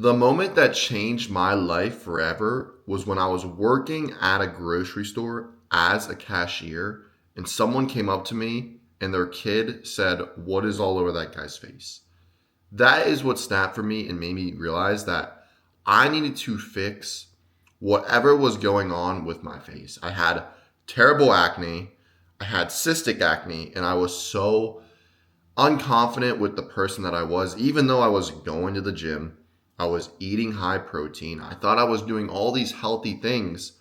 The moment that changed my life forever was when I was working at a grocery store as a cashier, and someone came up to me and their kid said, "What is all over that guy's face?" That is what snapped for me and made me realize that I needed to fix whatever was going on with my face. I had terrible acne, I had cystic acne, and I was so unconfident with the person that I was, even though I was going to the gym. I was eating high protein. I thought I was doing all these healthy things,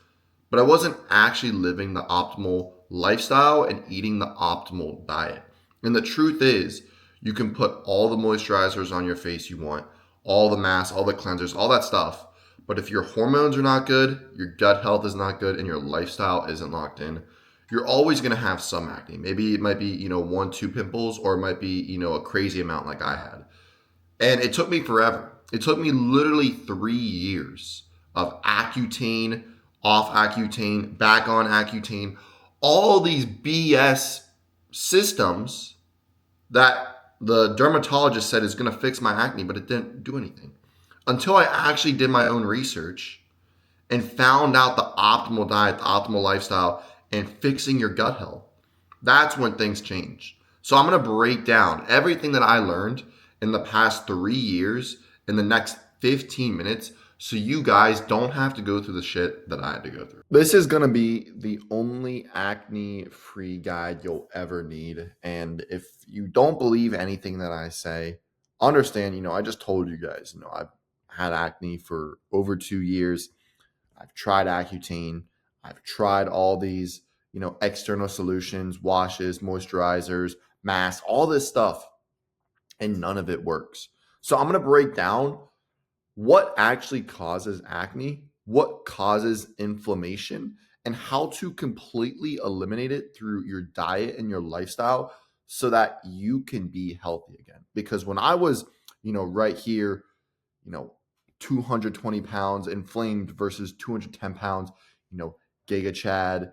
but I wasn't actually living the optimal lifestyle and eating the optimal diet. And the truth is, you can put all the moisturizers on your face you want, all the masks, all the cleansers, all that stuff. But if your hormones are not good, your gut health is not good, and your lifestyle isn't locked in, you're always going to have some acne. Maybe it might be, one, two pimples, or it might be, a crazy amount like I had. And it took me forever. It took me literally 3 years of Accutane, off Accutane, back on Accutane, all these BS systems that the dermatologist said is going to fix my acne, but it didn't do anything. Until I actually did my own research and found out the optimal diet, the optimal lifestyle, and fixing your gut health. That's when things change. So I'm going to break down everything that I learned in the past 3 years in the next 15 minutes so you guys don't have to go through the shit that I had to go through. This is going to be the only acne free guide you'll ever need. And if you don't believe anything that I say, understand, I just told you guys, I've had acne for over 2 years. I've tried Accutane. I've tried all these, external solutions, washes, moisturizers, masks, all this stuff, and none of it works. So I'm going to break down what actually causes acne, what causes inflammation, and how to completely eliminate it through your diet and your lifestyle so that you can be healthy again. Because when I was, right here, you know, 220 pounds inflamed versus 210 pounds, Giga Chad,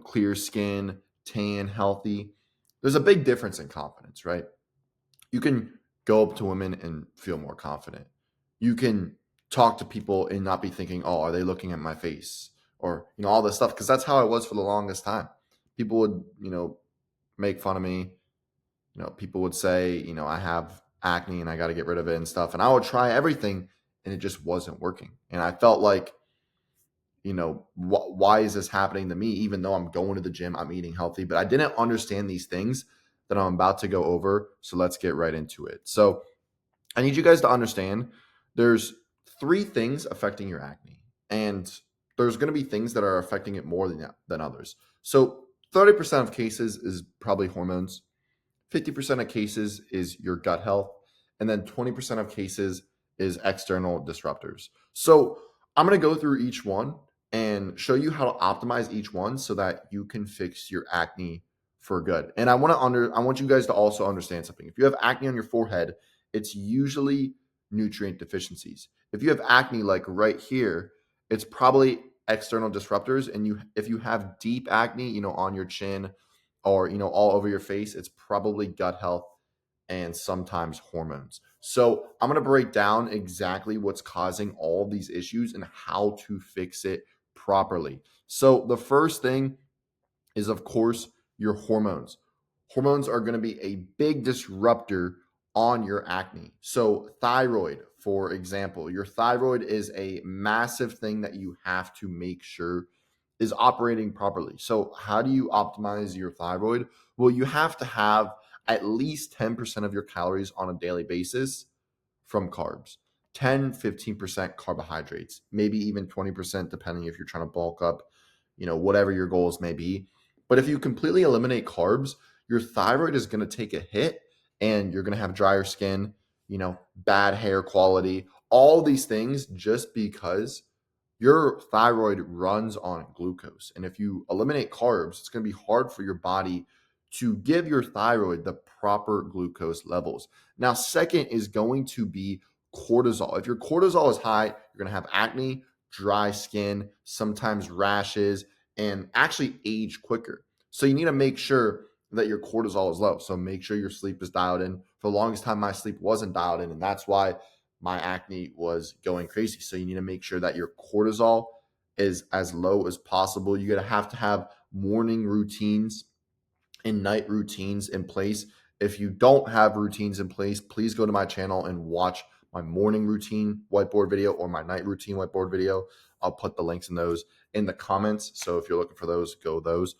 clear skin, tan, healthy. There's a big difference in confidence, right? You can go up to women and feel more confident. You can talk to people and not be thinking, oh, are they looking at my face? Or, all this stuff. Because that's how I was for the longest time. People would, make fun of me. People would say, I have acne and I got to get rid of it and stuff. And I would try everything and it just wasn't working. And I felt like, why is this happening to me? Even though I'm going to the gym, I'm eating healthy, but I didn't understand these things that I'm about to go over. So let's get right into it. So I need you guys to understand there's three things affecting your acne, and there's going to be things that are affecting it more than others. So 30% of cases is probably hormones, 50% of cases is your gut health, and then 20% of cases is external disruptors. So I'm going to go through each one and show you how to optimize each one so that you can fix your acne for good. And I want you guys to also understand something. If you have acne on your forehead, it's usually nutrient deficiencies. If you have acne like right here, it's probably external disruptors. And if you have deep acne, on your chin or all over your face, it's probably gut health and sometimes hormones. So I'm going to break down exactly what's causing all of these issues and how to fix it properly. So the first thing is, of course, your hormones. Hormones are going to be a big disruptor on your acne. So thyroid, for example, your thyroid is a massive thing that you have to make sure is operating properly. So how do you optimize your thyroid? Well, you have to have at least 10% of your calories on a daily basis from carbs. 10, 15% carbohydrates, maybe even 20%, depending if you're trying to bulk up, whatever your goals may be. But if you completely eliminate carbs, your thyroid is going to take a hit and you're going to have drier skin, bad hair quality, all these things just because your thyroid runs on glucose. And if you eliminate carbs, it's going to be hard for your body to give your thyroid the proper glucose levels. Now, second is going to be cortisol. If your cortisol is high, you're going to have acne, dry skin, sometimes rashes, and actually age quicker. So you need to make sure that your cortisol is low. So make sure your sleep is dialed in. For the longest time, my sleep wasn't dialed in. And that's why my acne was going crazy. So you need to make sure that your cortisol is as low as possible. You're going to have morning routines and night routines in place. If you don't have routines in place, please go to my channel and watch my morning routine whiteboard video or my night routine whiteboard video. I'll put the links in those in the comments. So if you're looking for those, go those.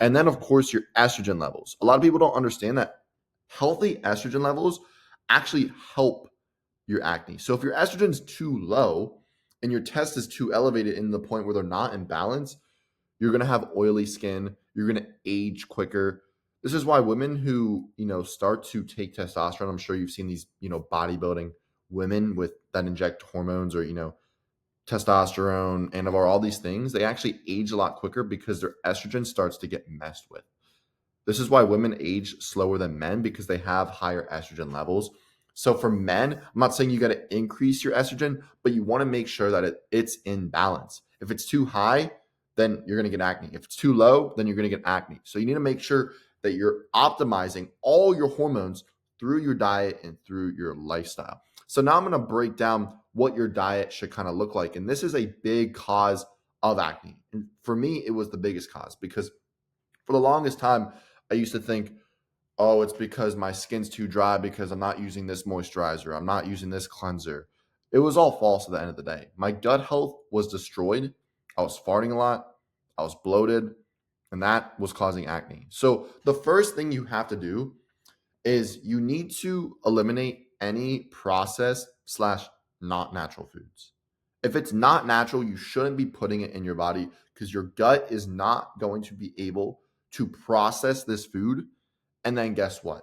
And then, of course, your estrogen levels. A lot of people don't understand that healthy estrogen levels actually help your acne. So if your estrogen's too low and your test is too elevated in the point where they're not in balance, you're going to have oily skin. You're going to age quicker. This is why women who, start to take testosterone, I'm sure you've seen these, bodybuilding women with that inject hormones or, testosterone, anavar, all these things, they actually age a lot quicker because their estrogen starts to get messed with. This is why women age slower than men, because they have higher estrogen levels. So for men, I'm not saying you got to increase your estrogen, but you want to make sure that it's in balance. If it's too high, then you're going to get acne. If it's too low, then you're going to get acne. So you need to make sure that you're optimizing all your hormones through your diet and through your lifestyle. So now I'm going to break down what your diet should kind of look like. And this is a big cause of acne. And for me, it was the biggest cause because for the longest time, I used to think, oh, it's because my skin's too dry because I'm not using this moisturizer. I'm not using this cleanser. It was all false at the end of the day. My gut health was destroyed. I was farting a lot. I was bloated, and that was causing acne. So the first thing you have to do is you need to eliminate any processed / not natural foods. If it's not natural, you shouldn't be putting it in your body because your gut is not going to be able to process this food. And then guess what?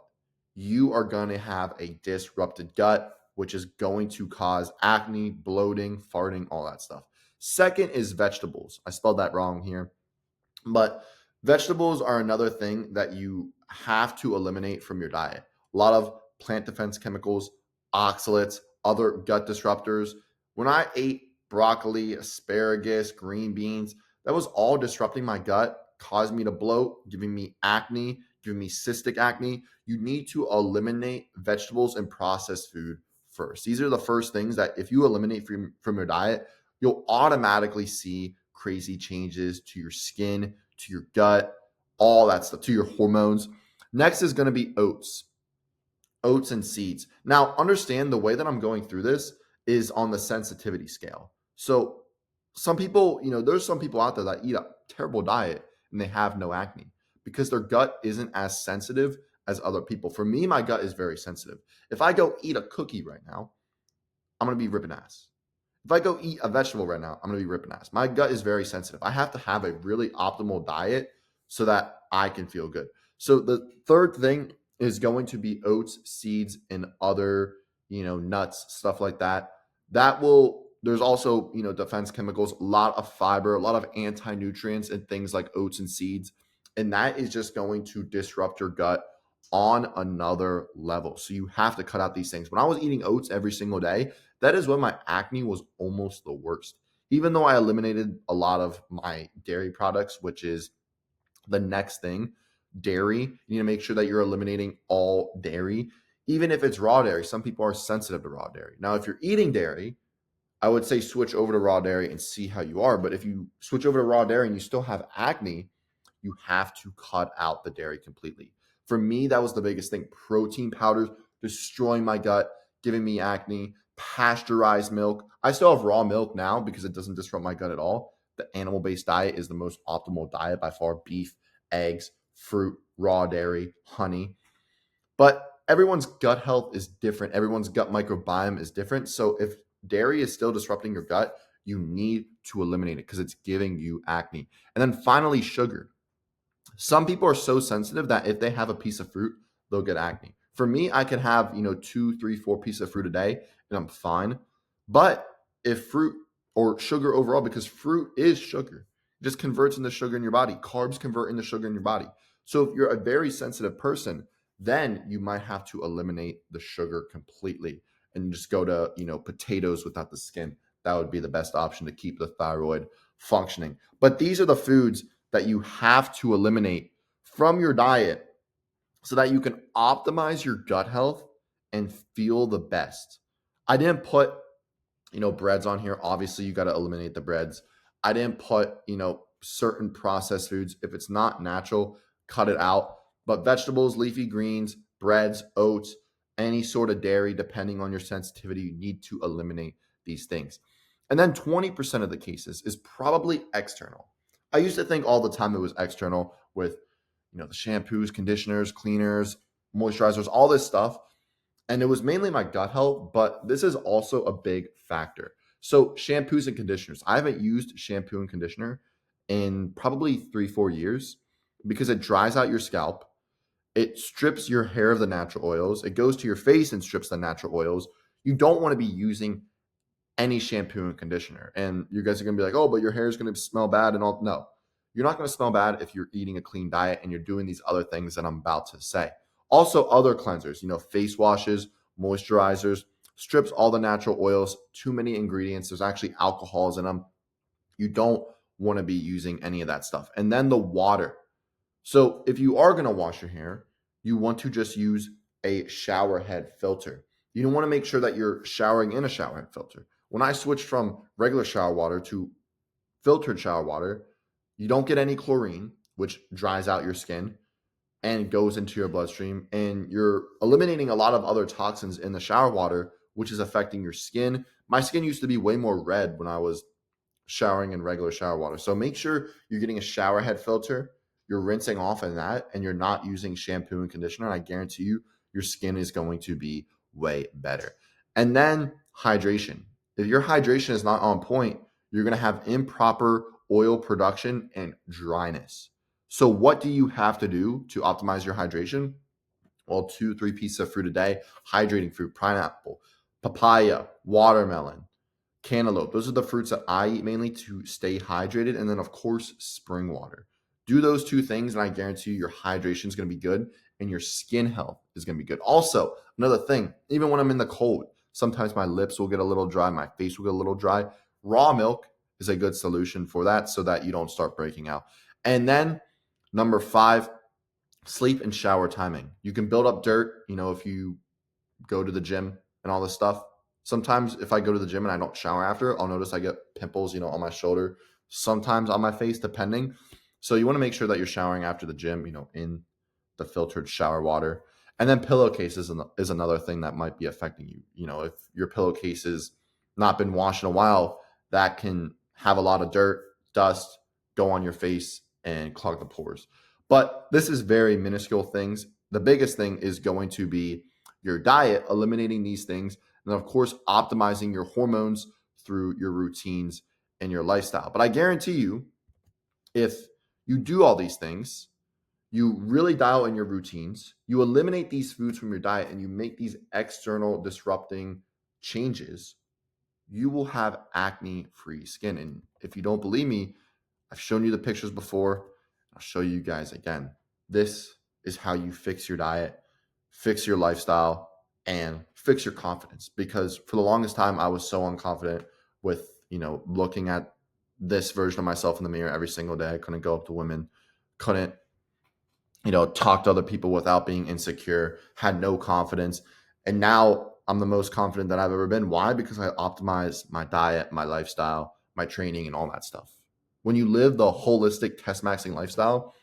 You are going to have a disrupted gut, which is going to cause acne, bloating, farting, all that stuff. Second is vegetables. I spelled that wrong here. But vegetables are another thing that you have to eliminate from your diet. A lot of plant defense chemicals, oxalates, other gut disruptors. When I ate broccoli, asparagus, green beans, that was all disrupting my gut, caused me to bloat, giving me acne, giving me cystic acne. You need to eliminate vegetables and processed food first. These are the first things that if you eliminate from your diet, you'll automatically see crazy changes to your skin, to your gut, all that stuff, to your hormones. Next is going to be oats and seeds. Now, understand the way that I'm going through this is on the sensitivity scale. So some people, there's some people out there that eat a terrible diet and they have no acne because their gut isn't as sensitive as other people. For me, my gut is very sensitive. If I go eat a cookie right now, I'm going to be ripping ass. If I go eat a vegetable right now, I'm going to be ripping ass. My gut is very sensitive. I have to have a really optimal diet so that I can feel good. So the third thing is going to be oats, seeds, and other, nuts, stuff like that. There's also, defense chemicals, a lot of fiber, a lot of anti-nutrients and things like oats and seeds. And that is just going to disrupt your gut on another level. So you have to cut out these things. When I was eating oats every single day, that is when my acne was almost the worst. Even though I eliminated a lot of my dairy products, which is the next thing, dairy, you need to make sure that you're eliminating all dairy, even if it's raw dairy. Some people are sensitive to raw dairy. Now, if you're eating dairy, I would say switch over to raw dairy and see how you are. But if you switch over to raw dairy and you still have acne, you have to cut out the dairy completely. For me, that was the biggest thing. Protein powders destroying my gut, giving me acne, pasteurized milk. I still have raw milk now because it doesn't disrupt my gut at all. The animal-based diet is the most optimal diet by far. Beef, eggs, fruit, raw dairy, honey. But everyone's gut health is different. Everyone's gut microbiome is different. So if dairy is still disrupting your gut, you need to eliminate it because it's giving you acne. And then finally, sugar. Some people are so sensitive that if they have a piece of fruit, they'll get acne. For me, I can have, 2, 3, 4 pieces of fruit a day and I'm fine. But if fruit or sugar overall, because fruit is sugar, it just converts into sugar in your body. Carbs convert into sugar in your body. So if you're a very sensitive person, then you might have to eliminate the sugar completely and just go to, potatoes without the skin. That would be the best option to keep the thyroid functioning. But these are the foods that you have to eliminate from your diet so that you can optimize your gut health and feel the best. I didn't put, breads on here. Obviously, you got to eliminate the breads. I didn't put, certain processed foods. If it's not natural, cut it out. But vegetables, leafy greens, breads, oats, any sort of dairy, depending on your sensitivity, you need to eliminate these things. And then 20% of the cases is probably external. I used to think all the time it was external with, the shampoos, conditioners, cleaners, moisturizers, all this stuff. And it was mainly my gut health, but this is also a big factor. So, shampoos and conditioners. I haven't used shampoo and conditioner in probably 3-4 years because it dries out your scalp. It strips your hair of the natural oils. It goes to your face and strips the natural oils. You don't want to be using any shampoo and conditioner. And you guys are going to be like, oh, but your hair is going to smell bad and all. No, you're not going to smell bad if you're eating a clean diet and you're doing these other things that I'm about to say. Also, other cleansers, face washes, moisturizers, strips all the natural oils, too many ingredients. There's actually alcohols in them. You don't want to be using any of that stuff. And then the water. So if you are going to wash your hair, you want to just use a shower head filter. You don't want to make sure that you're showering in a shower head filter. When I switched from regular shower water to filtered shower water, you don't get any chlorine, which dries out your skin and goes into your bloodstream. And you're eliminating a lot of other toxins in the shower water, which is affecting your skin. My skin used to be way more red when I was showering in regular shower water. So make sure you're getting a shower head filter, you're rinsing off in that, and you're not using shampoo and conditioner. And I guarantee you, your skin is going to be way better. And then hydration. If your hydration is not on point, you're going to have improper oil production and dryness. So what do you have to do to optimize your hydration? Well, 2-3 pieces of fruit a day, hydrating fruit, pineapple, papaya, watermelon, cantaloupe. Those are the fruits that I eat mainly to stay hydrated. And then, of course, spring water. Do those two things, and I guarantee you your hydration is going to be good and your skin health is going to be good. Also, another thing, even when I'm in the cold, sometimes my lips will get a little dry, my face will get a little dry. Raw milk is a good solution for that so that you don't start breaking out. And then, number 5, sleep and shower timing. You can build up dirt, if you go to the gym and all this stuff. Sometimes if I go to the gym and I don't shower after, I'll notice I get pimples, on my shoulder, sometimes on my face, depending. So you want to make sure that you're showering after the gym, in the filtered shower water. And then pillowcase is another thing that might be affecting you. If your pillowcase has not been washed in a while, that can have a lot of dirt, dust, go on your face and clog the pores. But this is very minuscule things. The biggest thing is going to be your diet, eliminating these things, and of course, optimizing your hormones through your routines and your lifestyle. But I guarantee you, if you do all these things, you really dial in your routines, you eliminate these foods from your diet, and you make these external disrupting changes, you will have acne-free skin. And if you don't believe me, I've shown you the pictures before. I'll show you guys again. This is how you fix your diet, fix your lifestyle, and fix your confidence. Because for the longest time, I was so unconfident with, looking at this version of myself in the mirror every single day. I couldn't go up to women, couldn't, talk to other people without being insecure, had no confidence. And now I'm the most confident that I've ever been. Why? Because I optimize my diet, my lifestyle, my training, and all that stuff. When you live the holistic test maxing lifestyle,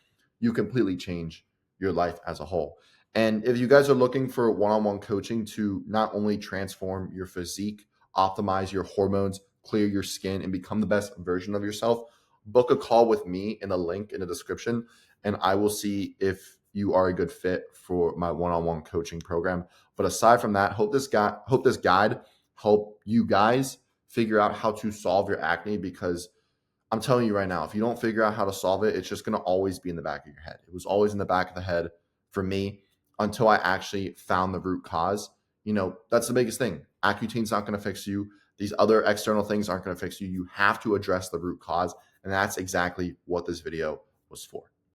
you completely change your life as a whole. And if you guys are looking for one-on-one coaching to not only transform your physique, optimize your hormones, clear your skin, and become the best version of yourself, book a call with me in the link in the description, and I will see if you are a good fit for my one-on-one coaching program. But aside from that, hope this guide help you guys figure out how to solve your acne, because I'm telling you right now, if you don't figure out how to solve it, it's just going to always be in the back of your head. It was always in the back of the head for me until I actually found the root cause. That's the biggest thing. Accutane's not going to fix you. These other external things aren't going to fix you. You have to address the root cause. And that's exactly what this video was for.